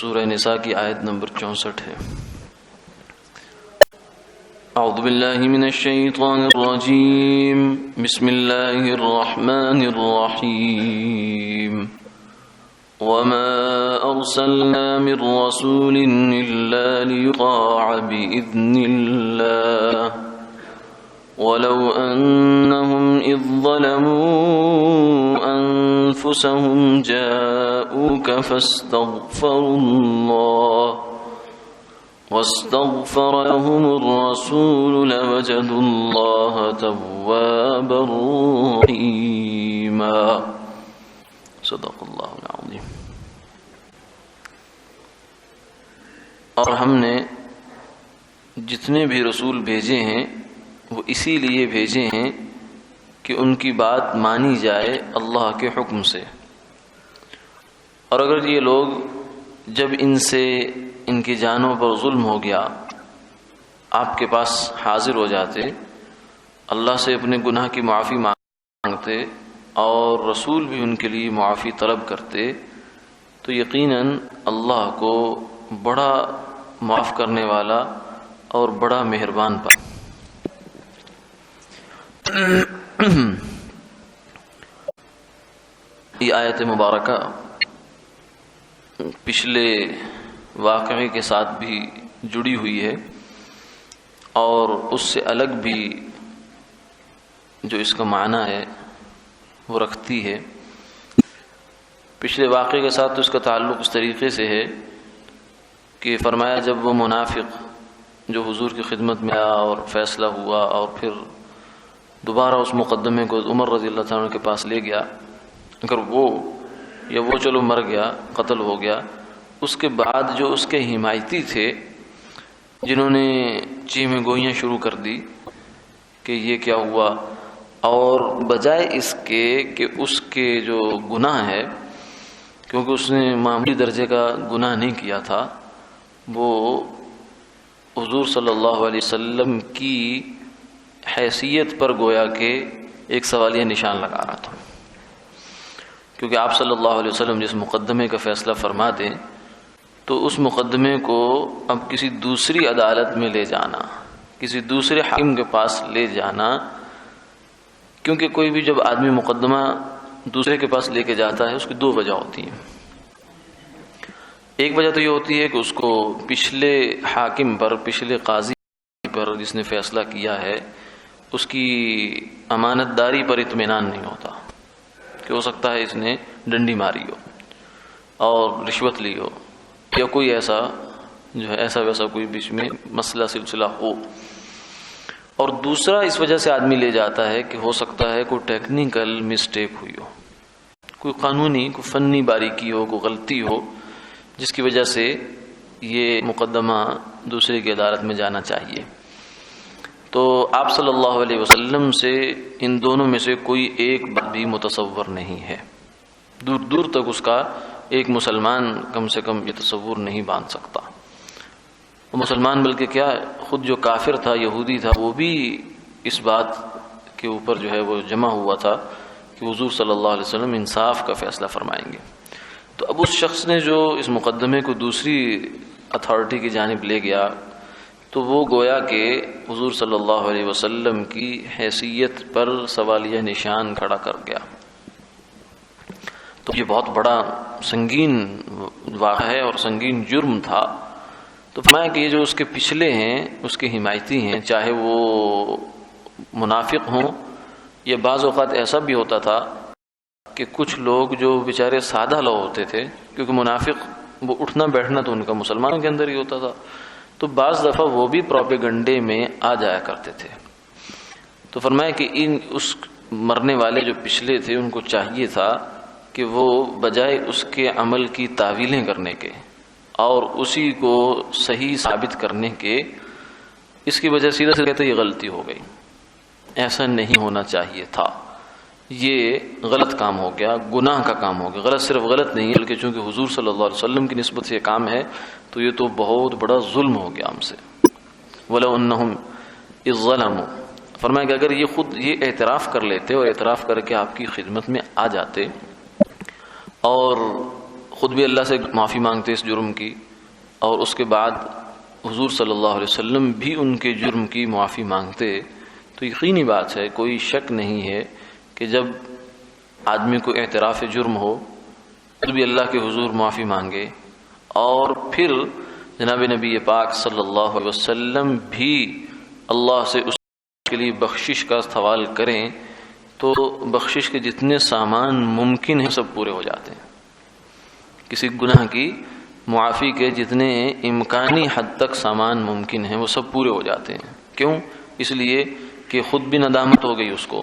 سورہ نساء کی آیت نمبر 64 ہے۔ اعوذ باللہ من الشیطان الرجیم، بسم اللہ الرحمن الرحیم۔ وما ارسلنا من رسول الا ليطاع باذن الله ولو انهم اذ ظلموا انفسهم جاءوك واستغفر لهم الرسول لوجدوا الله توابا رحيما۔ صدق اللہ العظیم۔ اور ہم نے جتنے بھی رسول بھیجے ہیں وہ اسی لیے بھیجے ہیں کہ ان کی بات مانی جائے اللہ کے حکم سے، اور اگر یہ لوگ جب ان سے ان کی جانوں پر ظلم ہو گیا آپ کے پاس حاضر ہو جاتے، اللہ سے اپنے گناہ کی معافی مانگتے اور رسول بھی ان کے لیے معافی طلب کرتے، تو یقیناً اللہ کو بڑا معاف کرنے والا اور بڑا مہربان پا۔ یہ آیت مبارکہ پچھلے واقعے کے ساتھ بھی جڑی ہوئی ہے اور اس سے الگ بھی جو اس کا معنی ہے وہ رکھتی ہے۔ پچھلے واقعے کے ساتھ تو اس کا تعلق اس طریقے سے ہے کہ فرمایا جب وہ منافق جو حضور کی خدمت میں آیا اور فیصلہ ہوا اور پھر دوبارہ اس مقدمے کو عمر رضی اللہ تعالیٰ عنہ کے پاس لے گیا، اگر وہ چلو مر گیا، قتل ہو گیا، اس کے بعد جو اس کے حمایتی تھے جنہوں نے چیمیں گوئیاں شروع کر دی کہ یہ کیا ہوا، اور بجائے اس کے کہ اس کے جو گناہ ہے، کیونکہ اس نے معمولی درجے کا گناہ نہیں کیا تھا، وہ حضور صلی اللہ علیہ وسلم کی حیثیت پر گویا کہ ایک سوالیہ نشان لگا رہا تھا، کیونکہ آپ صلی اللہ علیہ وسلم جس مقدمے کا فیصلہ فرما دیں تو اس مقدمے کو اب کسی دوسری عدالت میں لے جانا، کسی دوسرے حاکم کے پاس لے جانا، کیونکہ کوئی بھی جب آدمی مقدمہ دوسرے کے پاس لے کے جاتا ہے اس کی دو وجہ ہوتی ہیں۔ ایک وجہ تو یہ ہوتی ہے کہ اس کو پچھلے حاکم پر، پچھلے قاضی پر جس نے فیصلہ کیا ہے اس کی امانت داری پر اطمینان نہیں ہوتا، کہ ہو سکتا ہے اس نے ڈنڈی ماری ہو اور رشوت لی ہو یا کوئی ایسا جو ہے ایسا ویسا کوئی بیچ میں مسئلہ سلسلہ ہو۔ اور دوسرا اس وجہ سے آدمی لے جاتا ہے کہ ہو سکتا ہے کوئی ٹیکنیکل مسٹیک ہوئی ہو، کوئی قانونی، کوئی فنی باریکی ہو، کوئی غلطی ہو جس کی وجہ سے یہ مقدمہ دوسرے کی عدالت میں جانا چاہیے۔ تو آپ صلی اللہ علیہ وسلم سے ان دونوں میں سے کوئی ایک بات بھی متصور نہیں ہے، دور دور تک اس کا ایک مسلمان کم سے کم یہ تصور نہیں باندھ سکتا۔ وہ مسلمان بلکہ کیا، خود جو کافر تھا، یہودی تھا، وہ بھی اس بات کے اوپر جو ہے وہ جمع ہوا تھا کہ حضور صلی اللہ علیہ وسلم انصاف کا فیصلہ فرمائیں گے۔ تو اب اس شخص نے جو اس مقدمے کو دوسری اتھارٹی کی جانب لے گیا تو وہ گویا کہ حضور صلی اللہ علیہ وسلم کی حیثیت پر سوالیہ نشان کھڑا کر گیا۔ تو یہ بہت بڑا سنگین واقعہ ہے اور سنگین جرم تھا۔ تو فرمایا کہ یہ جو اس کے پچھلے ہیں، اس کے حمایتی ہیں، چاہے وہ منافق ہوں یا بعض اوقات ایسا بھی ہوتا تھا کہ کچھ لوگ جو بیچارے سادہ لوگ ہوتے تھے، کیونکہ منافق وہ اٹھنا بیٹھنا تو ان کا مسلمانوں کے اندر ہی ہوتا تھا، تو بعض دفعہ وہ بھی پروپیگنڈے میں آ جایا کرتے تھے۔ تو فرمایا کہ اس مرنے والے جو پچھلے تھے ان کو چاہیے تھا کہ وہ بجائے اس کے عمل کی تعویلیں کرنے کے اور اسی کو صحیح ثابت کرنے کے، اس کی وجہ سیدھا سے کہتے یہ غلطی ہو گئی، ایسا نہیں ہونا چاہیے تھا، یہ غلط کام ہو گیا، گناہ کا کام ہو گیا۔ غلط صرف غلط نہیں ہے بلکہ چونکہ حضور صلی اللہ علیہ وسلم کی نسبت سے یہ کام ہے تو یہ تو بہت بڑا ظلم ہو گیا ہم سے۔ وَلَوْ أَنَّهُمْ إِذْ ظَلَمُوا، فرمایا کہ اگر یہ خود یہ اعتراف کر لیتے اور اعتراف کر کے آپ کی خدمت میں آ جاتے اور خود بھی اللہ سے معافی مانگتے اس جرم کی، اور اس کے بعد حضور صلی اللہ علیہ وسلم بھی ان کے جرم کی معافی مانگتے، تو یقینی بات ہے، کوئی شک نہیں ہے کہ جب آدمی کو اعتراف جرم ہو تو بھی اللہ کے حضور معافی مانگے، اور پھر جناب نبی پاک صلی اللہ علیہ وسلم بھی اللہ سے اس کے لیے بخشش کا سوال کریں، تو بخشش کے جتنے سامان ممکن ہیں سب پورے ہو جاتے ہیں۔ کسی گناہ کی معافی کے جتنے امکانی حد تک سامان ممکن ہیں وہ سب پورے ہو جاتے ہیں۔ کیوں؟ اس لیے کہ خود بھی ندامت ہو گئی، اس کو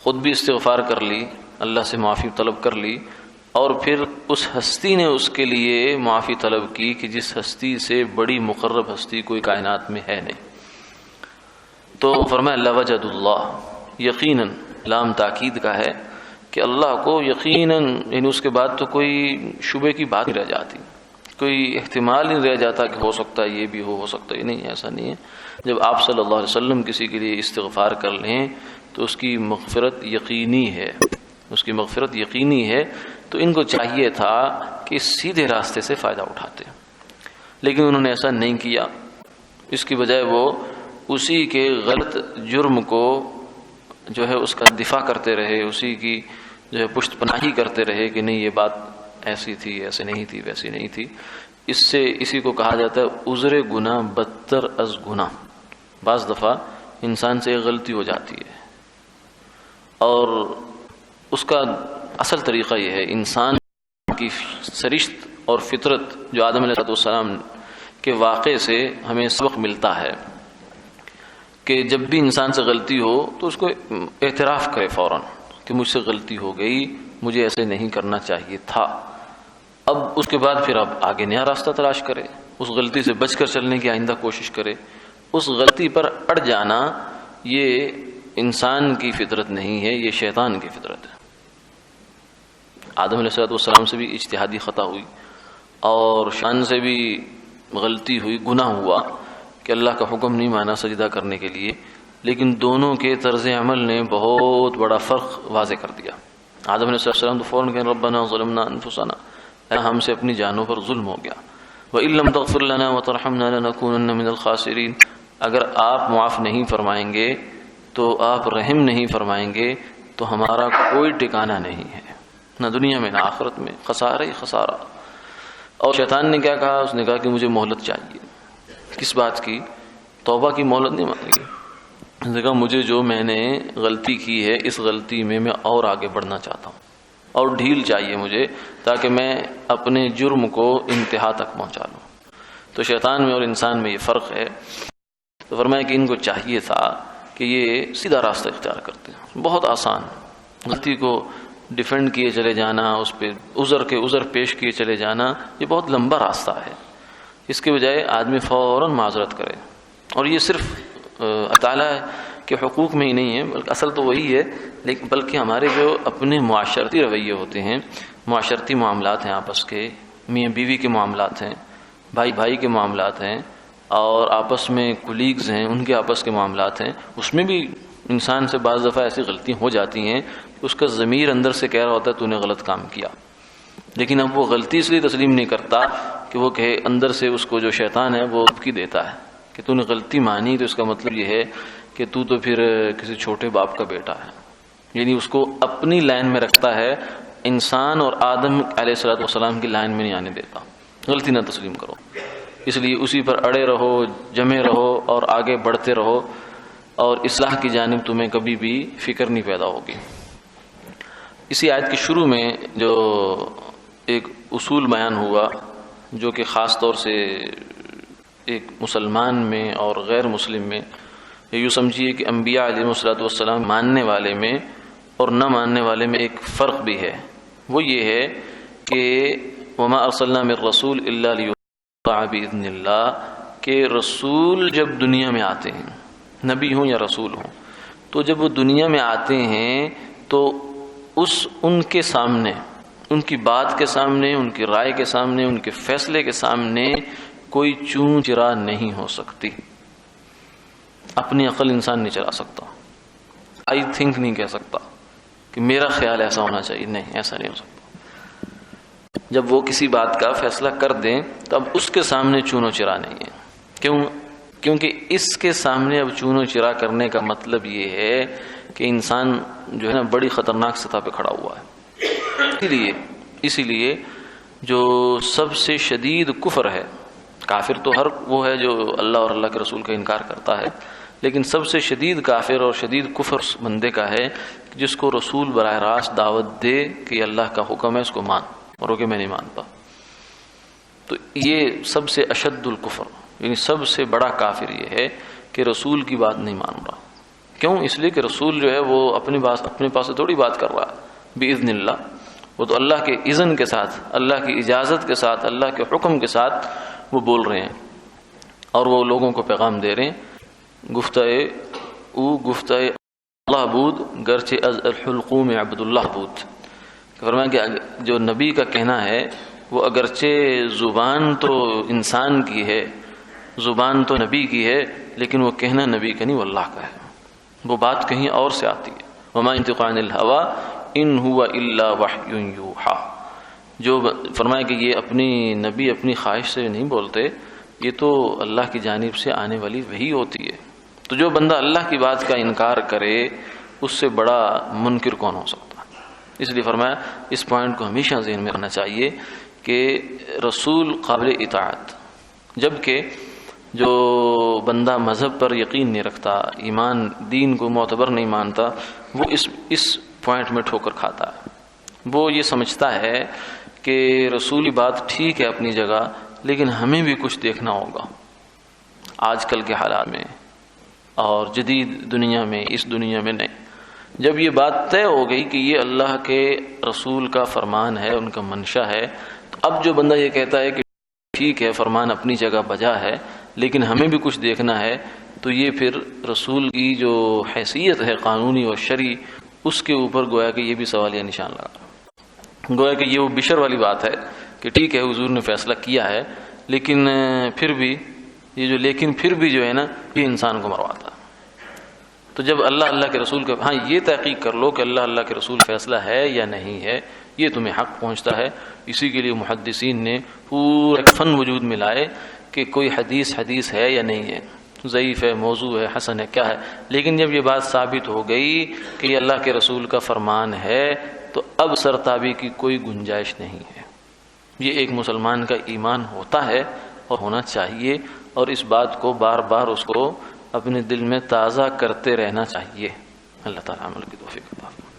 خود بھی استغفار کر لی، اللہ سے معافی طلب کر لی، اور پھر اس ہستی نے اس کے لیے معافی طلب کی کہ جس ہستی سے بڑی مقرب ہستی کوئی کائنات میں ہے نہیں۔ تو فرمایا لوجد اللہ، یقیناً لام تاکید کا ہے کہ اللہ کو یقیناً، یعنی اس کے بعد تو کوئی شبے کی بات نہیں رہ جاتی، کوئی احتمال نہیں رہ جاتا کہ ہو سکتا ہے یہ بھی ہو سکتا ہے نہیں، ایسا نہیں ہے۔ جب آپ صلی اللہ علیہ وسلم کسی کے لیے استغفار کر لیں تو اس کی مغفرت یقینی ہے، اس کی مغفرت یقینی ہے۔ تو ان کو چاہیے تھا کہ سیدھے راستے سے فائدہ اٹھاتے، لیکن انہوں نے ایسا نہیں کیا۔ اس کی بجائے وہ اسی کے غلط جرم کو جو ہے اس کا دفاع کرتے رہے، اسی کی جو ہے پشت پناہی کرتے رہے کہ نہیں یہ بات ایسی تھی، ایسے نہیں تھی، ویسی نہیں تھی۔ اس سے اسی کو کہا جاتا ہے عذر گناہ بدتر از گناہ۔ بعض دفعہ انسان سے ایک غلطی ہو جاتی ہے، اور اس کا اصل طریقہ یہ ہے، انسان کی سرشت اور فطرت جو آدم علیہ السلام کے واقعے سے ہمیں سبق ملتا ہے کہ جب بھی انسان سے غلطی ہو تو اس کو اعتراف کرے فوراً کہ مجھ سے غلطی ہو گئی، مجھے ایسے نہیں کرنا چاہیے تھا۔ اب اس کے بعد پھر اب آگے نیا راستہ تلاش کرے، اس غلطی سے بچ کر چلنے کی آئندہ کوشش کرے۔ اس غلطی پر اڑ جانا یہ انسان کی فطرت نہیں ہے، یہ شیطان کی فطرت ہے۔ آدم علیہ السلام سے بھی اجتہادی خطا ہوئی، اور شان سے بھی غلطی ہوئی، گناہ ہوا کہ اللہ کا حکم نہیں مانا سجدہ کرنے کے لیے، لیکن دونوں کے طرز عمل نے بہت بڑا فرق واضح کر دیا۔ آدم علیہ السلام تو فوراً کہنے ربنا ظلمنا انفسنا، ہم سے اپنی جانوں پر ظلم ہو گیا، وَإِن لَّمْ تَغْفِرْ لَنَا وَتَرْحَمْنَا لَنَكُونَنَّ مِنَ الْخَاسِرِينَ، اگر آپ معاف نہیں فرمائیں گے تو آپ رحم نہیں فرمائیں گے تو ہمارا کوئی ٹھکانہ نہیں ہے، نہ دنیا میں نہ آخرت میں، خسارہ ہی خسارہ۔ اور شیطان نے کیا کہا؟ اس نے کہا کہ مجھے مہلت چاہیے۔ کس بات کی؟ توبہ کی مہلت نہیں مانگی۔ اس نے کہا مجھے جو میں نے غلطی کی ہے اس غلطی میں اور آگے بڑھنا چاہتا ہوں، اور ڈھیل چاہیے مجھے تاکہ میں اپنے جرم کو انتہا تک پہنچا لوں۔ تو شیطان میں اور انسان میں یہ فرق ہے۔ تو فرمایا کہ ان کو چاہیے تھا کہ یہ سیدھا راستہ اختیار کرتے ہیں، بہت آسان، غلطی کو ڈیفینڈ کیے چلے جانا، اس پہ عذر پیش کیے چلے جانا، یہ بہت لمبا راستہ ہے۔ اس کے بجائے آدمی فوراً معذرت کرے، اور یہ صرف تعالیٰ کے حقوق میں ہی نہیں ہے، بلکہ اصل تو وہی ہے، لیکن بلکہ ہمارے جو اپنے معاشرتی رویے ہوتے ہیں، معاشرتی معاملات ہیں، آپس کے میاں بیوی کے معاملات ہیں، بھائی بھائی کے معاملات ہیں، اور آپس میں کولیگز ہیں ان کے آپس کے معاملات ہیں، اس میں بھی انسان سے بعض دفعہ ایسی غلطیاں ہو جاتی ہیں کہ اس کا ضمیر اندر سے کہہ رہا ہوتا ہے تو نے غلط کام کیا، لیکن اب وہ غلطی اس لیے تسلیم نہیں کرتا کہ وہ کہے، اندر سے اس کو جو شیطان ہے وہ دھمکی دیتا ہے کہ تو نے غلطی مانی تو اس کا مطلب یہ ہے کہ تو پھر کسی چھوٹے باپ کا بیٹا ہے، یعنی اس کو اپنی لائن میں رکھتا ہے، انسان اور آدم علیہ السلام کی لائن میں نہیں آنے دیتا۔ غلطی نہ تسلیم کرو، اس لیے اسی پر اڑے رہو، جمے رہو اور آگے بڑھتے رہو، اور اصلاح کی جانب تمہیں کبھی بھی فکر نہیں پیدا ہوگی۔ اسی آیت کے شروع میں جو ایک اصول بیان ہوا جو کہ خاص طور سے ایک مسلمان میں اور غیر مسلم میں، یوں سمجھیے کہ انبیاء علیہ السلام ماننے والے میں اور نہ ماننے والے میں ایک فرق بھی ہے، وہ یہ ہے کہ وما ارسلنا من رسول الا لیطاع باذن اللہ، کہ رسول جب دنیا میں آتے ہیں، نبی ہوں یا رسول ہوں، تو جب وہ دنیا میں آتے ہیں تو ان کے سامنے، ان کی بات کے سامنے، ان کی رائے کے سامنے، ان کے فیصلے کے سامنے کوئی چون چرا نہیں ہو سکتی۔ اپنی عقل انسان نہیں چلا سکتا، آئی تھنک نہیں کہہ سکتا کہ میرا خیال ایسا ہونا چاہیے، نہیں، ایسا نہیں ہو سکتا۔ جب وہ کسی بات کا فیصلہ کر دیں تو اب اس کے سامنے چون و چرا نہیں ہے. کیونکہ اس کے سامنے اب چون و چرا کرنے کا مطلب یہ ہے کہ انسان جو ہے نا بڑی خطرناک سطح پہ کھڑا ہوا ہے. اسی لیے جو سب سے شدید کفر ہے، کافر تو ہر وہ ہے جو اللہ اور اللہ کے رسول کا انکار کرتا ہے، لیکن سب سے شدید کافر اور شدید کفر بندے کا ہے جس کو رسول براہ راست دعوت دے کہ یہ اللہ کا حکم ہے، اس کو مان، اور کہ میں نہیں مانتا. تو یہ سب سے اشد الکفر، یعنی سب سے بڑا کافر یہ ہے کہ رسول کی بات نہیں مان رہا. کیوں؟ اس لیے کہ رسول جو ہے وہ اپنے پاس سے تھوڑی بات کر رہا ہے باذن اللہ، وہ تو اللہ کے اذن کے ساتھ، اللہ کی اجازت کے ساتھ، اللہ کے حکم کے ساتھ وہ بول رہے ہیں اور وہ لوگوں کو پیغام دے رہے ہیں. گفتہ اللہ بود گرچہ از الحلقوم عبد اللہ بود. فرمایا کہ جو نبی کا کہنا ہے وہ اگرچہ زبان تو انسان کی ہے، زبان تو نبی کی ہے، لیکن وہ کہنا نبی کا نہیں، وہ اللہ کا ہے. وہ بات کہیں اور سے آتی ہے. وما ينطق عن الهوى ان هو الا وحی یوحی. جو فرمایا کہ یہ اپنی نبی اپنی خواہش سے نہیں بولتے، یہ تو اللہ کی جانب سے آنے والی وحی ہوتی ہے. تو جو بندہ اللہ کی بات کا انکار کرے اس سے بڑا منکر کون ہو سکتا. اس لیے فرمایا اس پوائنٹ کو ہمیشہ ذہن میں رکھنا چاہیے کہ رسول قابل اطاعت، جبکہ جو بندہ مذہب پر یقین نہیں رکھتا، ایمان دین کو معتبر نہیں مانتا، وہ اس پوائنٹ میں ٹھوکر کھاتا ہے. وہ یہ سمجھتا ہے کہ رسولی بات ٹھیک ہے اپنی جگہ، لیکن ہمیں بھی کچھ دیکھنا ہوگا آج کل کے حالات میں اور جدید دنیا میں، اس دنیا میں نہیں. جب یہ بات طے ہو گئی کہ یہ اللہ کے رسول کا فرمان ہے، ان کا منشا ہے، تو اب جو بندہ یہ کہتا ہے کہ ٹھیک ہے فرمان اپنی جگہ بجا ہے لیکن ہمیں بھی کچھ دیکھنا ہے، تو یہ پھر رسول کی جو حیثیت ہے قانونی اور شرعی، اس کے اوپر گویا کہ یہ بھی سوالیہ نشان لگا. گویا کہ یہ وہ بشر والی بات ہے کہ ٹھیک ہے حضور نے فیصلہ کیا ہے، لیکن پھر بھی جو ہے نا یہ انسان کو مرواتا. تو جب اللہ کے رسول کا، ہاں یہ تحقیق کر لو کہ اللہ کے رسول فیصلہ ہے یا نہیں ہے، یہ تمہیں حق پہنچتا ہے. اسی کے لیے محدثین نے پورا فن وجود میں لائے کہ کوئی حدیث ہے یا نہیں ہے، ضعیف ہے، موضوع ہے، حسن ہے، کیا ہے. لیکن جب یہ بات ثابت ہو گئی کہ یہ اللہ کے رسول کا فرمان ہے تو اب سرتابی کی کوئی گنجائش نہیں ہے. یہ ایک مسلمان کا ایمان ہوتا ہے اور ہونا چاہیے، اور اس بات کو بار بار اس کو اپنے دل میں تازہ کرتے رہنا چاہیے. اللہ تعالیٰ عمل کی توفیق عطا فرمائے.